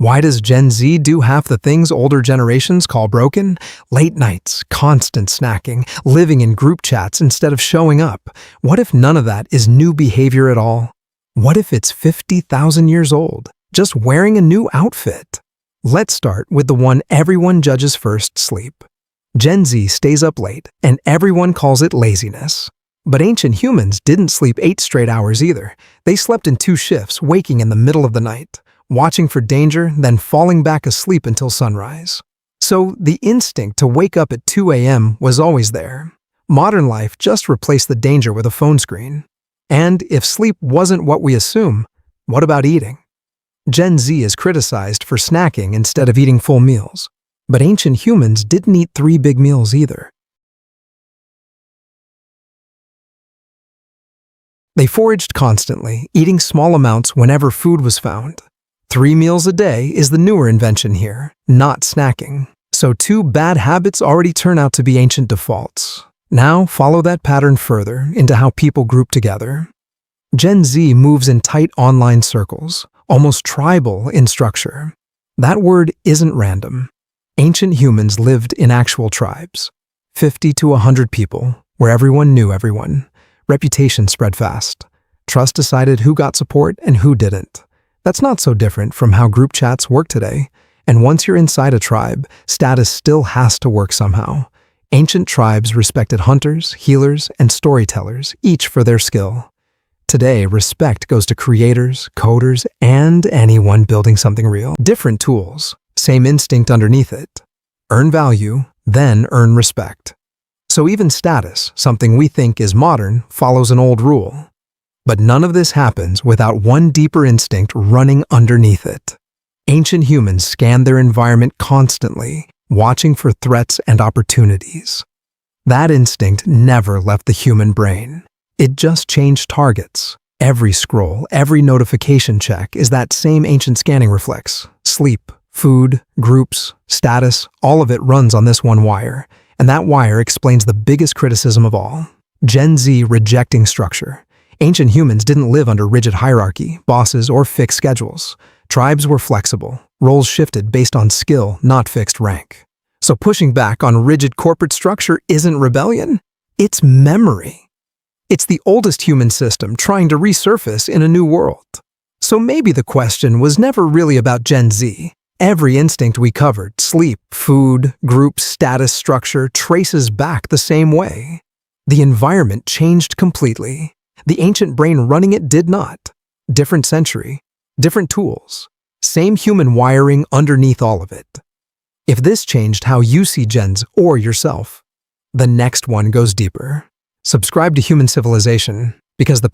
Why does Gen Z do half the things older generations call broken? Late nights, constant snacking, living in group chats instead of showing up. What if none of that is new behavior at all? What if it's 50,000 years old, just wearing a new outfit? Let's start with the one everyone judges first: sleep. Gen Z stays up late, and everyone calls it laziness. But ancient humans didn't sleep 8 straight hours either. They slept in 2 shifts, waking in the middle of the night, watching for danger, then falling back asleep until sunrise. So the instinct to wake up at 2 a.m. was always there. Modern life just replaced the danger with a phone screen. And if sleep wasn't what we assume, what about eating? Gen Z is criticized for snacking instead of eating full meals. But ancient humans didn't eat 3 big meals either. They foraged constantly, eating small amounts whenever food was found. 3 meals a day is the newer invention here, not snacking. So 2 bad habits already turn out to be ancient defaults. Now follow that pattern further into how people group together. Gen Z moves in tight online circles, almost tribal in structure. That word isn't random. Ancient humans lived in actual tribes, 50 to 100 people, where everyone knew everyone. Reputation spread fast. Trust decided who got support and who didn't. That's not so different from how group chats work today. And once you're inside a tribe, status still has to work somehow. Ancient tribes respected hunters, healers, and storytellers, each for their skill. Today, respect goes to creators, coders, and anyone building something real. Different tools, same instinct underneath it. Earn value, then earn respect. So even status, something we think is modern, follows an old rule. But none of this happens without one deeper instinct running underneath it. Ancient humans scanned their environment constantly, watching for threats and opportunities. That instinct never left the human brain. It just changed targets. Every scroll, every notification check is that same ancient scanning reflex. Sleep, food, groups, status, all of it runs on this one wire. And that wire explains the biggest criticism of all: Gen Z rejecting structure. Ancient humans didn't live under rigid hierarchy, bosses, or fixed schedules. Tribes were flexible. Roles shifted based on skill, not fixed rank. So pushing back on rigid corporate structure isn't rebellion. It's memory. It's the oldest human system trying to resurface in a new world. So maybe the question was never really about Gen Z. Every instinct we covered, sleep, food, group, status, structure, traces back the same way. The environment changed completely. The ancient brain running it did not. Different century, different tools, same human wiring underneath all of it. If this changed how you see Genz or yourself, the next one goes deeper. Subscribe to Human Civilization, because the